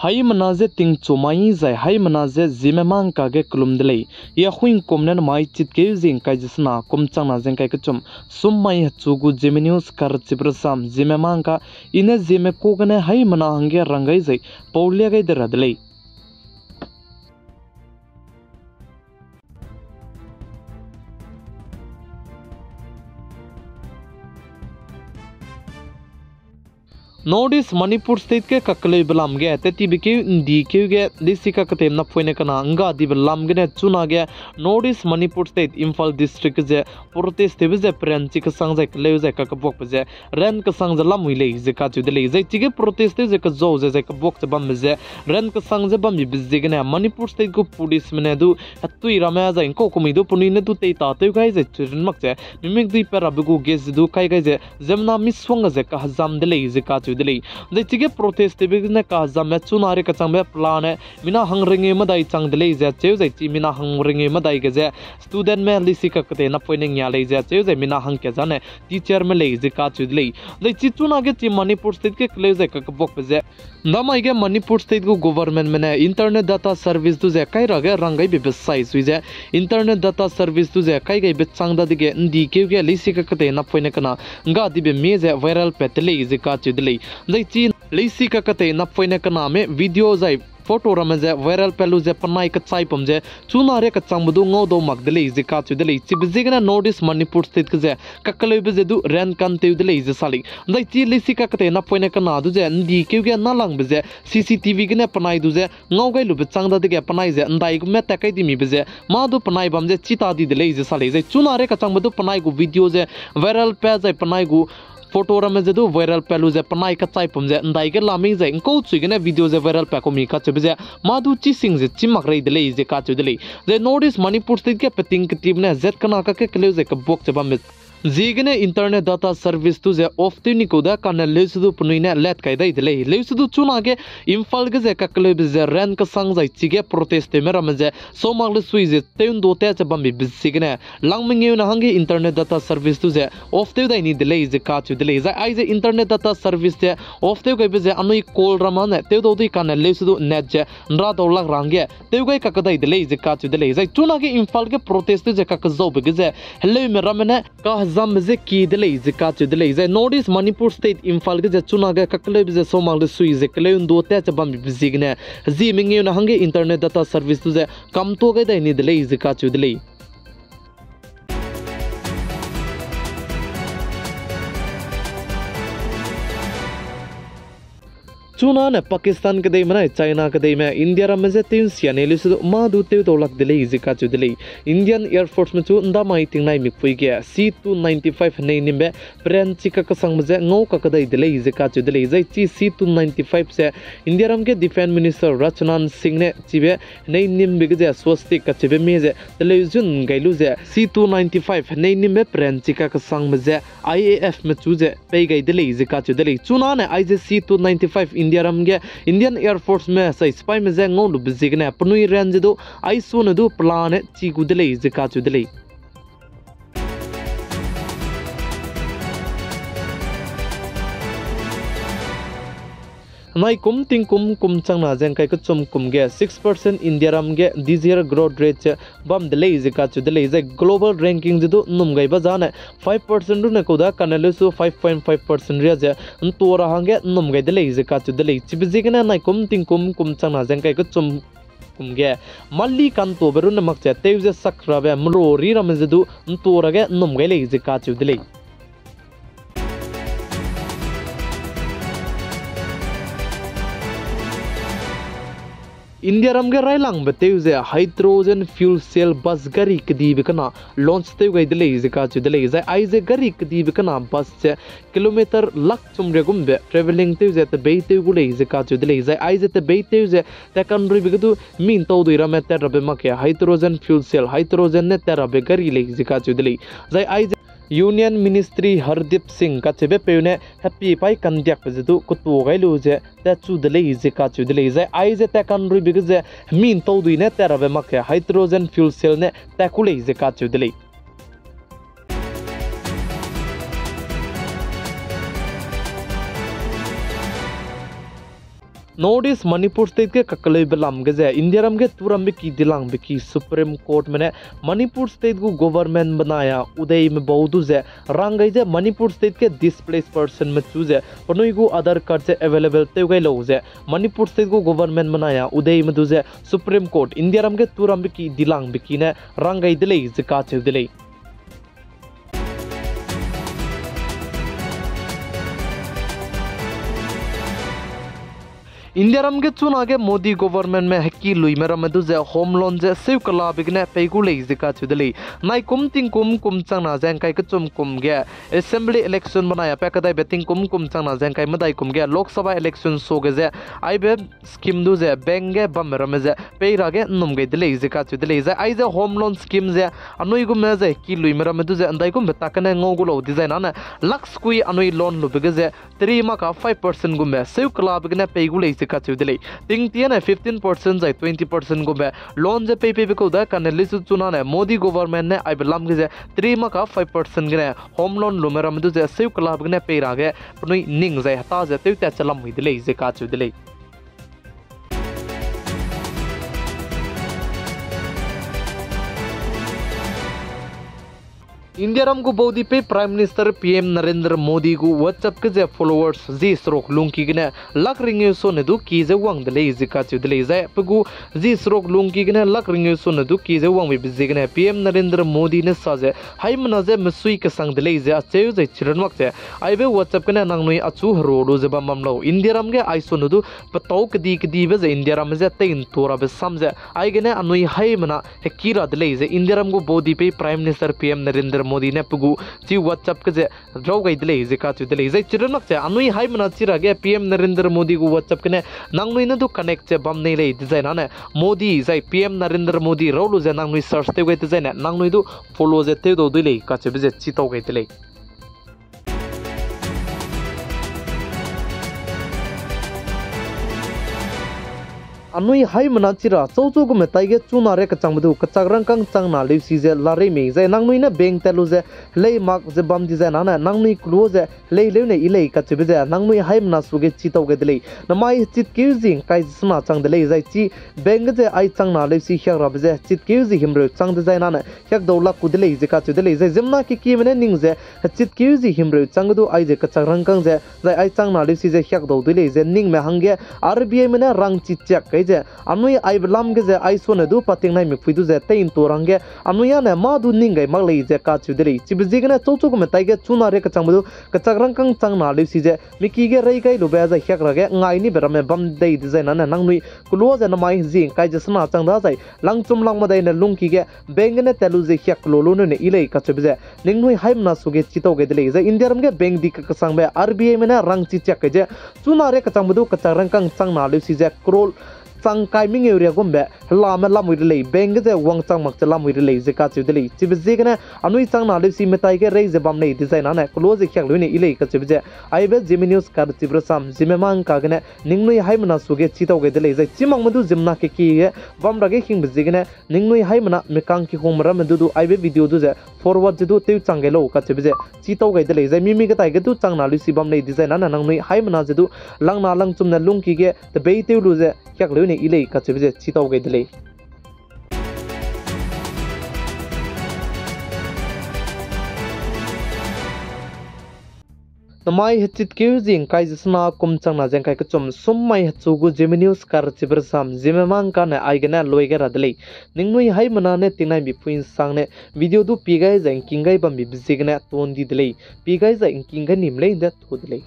hai manaze ting chomai zai hai manaze Zeme mang ka ge klum delei ya khuing komnen mai chit ke jing kai jisna kom changna jeng kai kachum sum mai chugu Zeme news kar chibrasam Zeme mang ka ine Zeme ko gane hai mana hange rangai zai paulia gai deradlei Notice Manipur State ke kakle belam ge teti bike indi ke ge disi ka kate na phoine kana anga di belam ge ne chuna ge notice Manipur State Imphal district je protest te je pranchi ka sang je kle je ka bok je ren ka sang je lamui le je ka chu de le je tige protest je ka zo je ka bok je bam je ren ka sang je bam bi je ge ne Manipur State ko police mene du atui rama za inko ko mi du puni ne du te ta te gai je chrin mak je mimik di per abu ge du kai gai je zemna mi swang je ka hazam de le je ka delay the tige protest begin ka zamme chunare ka changbe plan mina hangringe madai chang delay ja cheu jai chi mina hangringe madai ge ja student me lisi ka kate na poining ya le ja cheu jai mina hang ke jane teacher me le je ka chu delay the chi chuna ge chi Manipur State ke close ka bok je namai ge Manipur State go government me internet data service tu je kai ra ge rangai be sai sui je internet data service tu je kai ge be chang da dige ndi ke ge lisi ka kate na poine kana nga di be me je viral petele je ka chu delay Zai chi leisi ka kate na foine ka name video zai photo ramaze viral pelu je panai ka chai pamje chunare ka changbudu ngodo magdele je ka chudele chibzigna notice Manipur State ka je kakale be du ran kan teudele je sali zai chi leisi ka kate na foine ka na du je ndi ke ge na lang be je CCTV gne panai du je ngogai lu be changda de ge panai je ndai gu me takai di mi be je ma du panai bam je chita di dele je sali zai chunare ka changbudu panai gu video je viral page zai panai gu photo rame je du viral pelu je panai ka chai pum je ndai ke lami je ko chui gene video je viral pa ko mi ka chebe je madu chi sing je chimak rei dele je ka chu dele je notice Manipur State ke peting ke team ne z kana ka ke kle je ka bok che bam Zigene internet data service tu je off tuni ko da kana lesudu punuina let kai dai dele lesudu chuna ge Imphal ge je ka kle je ran ka sang jai chige protest te mera je so magle sui je teun do te bam bi zigene langming na hangi internet data service tu je off te dai ni dele je ka chu dele za ai je internet data service te off te ge be je anui call ramane te do di kana lesudu net je nra do lag range te ge ka dai dele je ka chu dele za chuna ge Imphal ge protest je ka zo be je hello me ramane ka zam ze ki delay ze ka chu delay ze notice Manipur State Imphal ge chuna ge kakle be so mang le sui ze kle un do te cha bam bi zigne zi ming na hange internet data service tu ze kam to ge dai ni delay ze ka chu delay Chuna ne Pakistan ke dei mana China ke dei me India ram je tin siane le su ma du te to lak delay zika chu delay Indian Air Force me chu nda mai ting nai mi pui ge C295 nei nimbe pren chika ka sang je ngau ka ka dei delay zika chu delay zai chi C295 se India ram ke Defense Minister Rajnan Singh ne chibe nei nim be ge swastik ka chibe me je television gailu je C295 nei nimbe pren chika ka sang je IAF me chu je pe gai delay zika chu delay chuna ne ai je C295 India ramge Indian Air Force me sai spy me zeng ngolu bizigne pnui range do ai sunu du plan chi gudele zika chudele Nai kum ting kum chang na jeng kai ka chum kum ge 6% India ram ge this year growth rate bam delay zika chu delay ze global ranking du num gai ba jana 5% du ne ko da kanale su 5.5% ria je to ra hange num gai delay zika chu delay chibji ge na nai kum ting kum chang na jeng kai ka chum kumge malli kan to beru na mak cha te je sakra be mro ri ram je du to ra ge num gai le zika chu delay India ramge railang beteu je hydrogen fuel cell bus gari kdi bikana launch te gai dele zika chu dele zai ai je gari kdi bikana bus che kilometer lak chumre gumbe traveling te je te be te gule zika chu dele zai ai je te be te je te kan ri bigdu min to du ira me te rabe make hydrogen fuel cell hydrogen ne te rabe gari le zika chu dele zai ai Union Ministry Hardip Singh ka chebe peune happy pai kandiak pedu kutu gailu je ta chu dele je ka chu dele je ai je ta kan ri big je min to du ne ta rabe mak hydrogen fuel cell ne ta kule je ka chu dele north east Manipur state के ककले बलाम गजे India रम के तुरम की दिलांग की supreme court में Manipur state को government बनाया उदय में बहुदू जे रंग जे मणिपुर स्टेट के डिस्प्लेस पर्सन में चूजे पनोई को आधार कार्ड से अवेलेबल ते गए लो जे मणिपुर स्टेट को गवर्नमेंट बनाया उदय में दूजे सुप्रीम कोर्ट इंडिया रम के तुरम की दिलांग की ने रंग दिले जिका दिले इंडिया रम के चुना के मोदी गवर्नमेंट में हकी लुई में रम दुजे होम लोन जे सेव कला बिगने पेगु ले जिका चुदली नाइ कुम तिंग कुम चंगना जें kai कुम कुम गे असेंबली इलेक्शन बनाया पेकदाई बेटिंग कुम चंगना जें kai मदाई कुम गे लोकसभा इलेक्शन सो गे जे आई बे स्कीम दु जे बेंगे बम रम जे पेरा गे नुम गे दिले जिका चुदली जे आई जे होम लोन स्कीम जे अनुई गुम जे की लुई में रम दुजे अंदाई कुम बेताकने ngogुलो डिजाइन ना लक्स कुई अनुई लोन लु बिगे जे 3 मा का 5% गुम सेव कला बिगने पेगु ले दिले तिंग तिया ने 15% जाय 20% गो बे लोन जे पे को दा कने लिसु चुना ने मोदी गवर्नमेंट ने आई बलम गे 3 मा का 5% गे होम लोन लुमेरा मदु जे सेव क्लब गे पे रागे पनुई निंग जाय हता जे ते त्या चलम हि दिले जे का चु दिले इंडिया रम को बौदी पे prime minister PM Narendra Modi को व्हाट्सएप के जे फॉलोअर्स जी स्रोक लुंग की गने लक रिंग सो ने दु की जे वांग दले जिका चु दले जे पगु जी स्रोक लुंग की गने लक रिंग सो ने दु की जे वांग बि बिजे गने पीएम नरेंद्र मोदी ने साजे हाई मना जे मसुई के संग दले जे अचे जे चिरन वक्त जे आइबे व्हाट्सएप के नांगनुई अचु रोडो जे बमलो इंडिया रम के आई सो ने दु पतौ कदी बे जे इंडिया रम जे तेन तोरा बे समझे आई गने अनुई हाई मना हे कीरा दले जे इंडिया रम को बौदी पे prime minister PM Narendra Modi ने पुगु ची व्हाट्सएप के जे रो गई दिले जे का दिले जे चिरनक जे अनुई हाई मना चिरा गे पीएम नरेंद्र मोदी को व्हाट्सएप के ने नांगनुई ने दु कनेक्ट जे बम ने ले डिजाइन ने मोदी जे पीएम नरेंद्र मोदी रोलु जे नांगनुई सर्च ते गई डिजाइन नांगनुई दु फॉलो जे ते दो दिले का जे जे चितो गई दिले अनुई हाई मना चिरा चौचो को मेताई गे चुना रे कचांगबदु कचाग्रंग कंग चंगना लेसी जे लारे मे जे नांगनुई ने बेंग तेलु जे ले मार्क जे बम डिजाइन ना नांगनुई क्लो जे ले ने इले कचबे जे नांगनुई हाई मना सुगे चितो गे दिले नमाई चित क्यूजिंग काई सना चंग दिले जे ची बेंग जे आई चंगना लेसी ह्यारा जे चित क्यूजि हिमरो चंग डिजाइन ना ह्याक दौला कुदिले जे का दिले जे जिमना की मने निंग जे चित क्यूजि हिमरो चंगदु आई जे कचाग्रंग कंग जे आई चंगना लेसी जे ह्याक दौ दिले जे निंग मे हंगे आरबीआई मने रंग चिचक जे अनुई आई बलम गे जे आई सोने दु पतिंग नाइ मिफुइदु जे तेइन तोरंगे अनुया ने मा दु निंगै मगले जे का चुदरी चिबजिगने चौचो को मेताई गे चुना रे कचंगबदु कचग्रंग कंग चंगना लेसी जे मिकी गे रei gai लुबे जे hack रगे ngai ni berame bam dei design ने नंगनुई कुलो जे नमाई जी काई जे सना चंगदा जाय लंगचुम लंग मदाई ने लुंकी गे बेंग ने तेलु जे ह्याक लोलो ने इले कचबजे निंगनुई हाइमना सुगे चितो गे दिले जे इंडिया रम गे बेंग दि कसंग बे आरबीआई में रंग चिचक जे चुना रे कचंगबदु कचग्रंग कंग चंगना लेसी जे क्रोल संग काइमिंग एरिया गुम्बे लामे लामुइले बेंग जे वांग चंग मक लामुइले जे का चिदले चिबजेगने अनुई चंग नाले सी मेताई के रे जे बमने डिजाइन ने क्लोज ख्याक लुने इले का चिबजे आइबे जेमे न्यूज का चिब्रसाम जिमे मांग का गने निंगनुई हाइमना सुगे चितो गे दिले जे चिमंग मदु जिमना के की बम रगे हिंग बजेगने निंगनुई हाइमना मेकांग की होमरा मदु आइबे वीडियो दु जे फॉरवर्ड जदु ते चंगेलो का चिबजे चितो गे दिले जे मिमी के ताई गे दु चंग नाले सी बमने डिजाइन ना नंगनुई हाइमना जदु लंगना लंग चुमना लुंकी गे त बेते लु जे ख्याक लुने इले का चिबजे चितो गे दिले नमाई हचित क्यूजिंग काई जसना कुम चंगना जें काई कचम सुम्माई हचुगु जेमे न्यूज कर चिब्रसाम जिमे मांग का ने आइगना लोइगे रदले निंगनुई हाई मनाने तिंगनाई बिफुइन सांगने वीडियो दु पीगाई जें किंगाई बम बिजिगने तोन दी दिले पीगाई जें किंगाई निमले इंदा तो दिले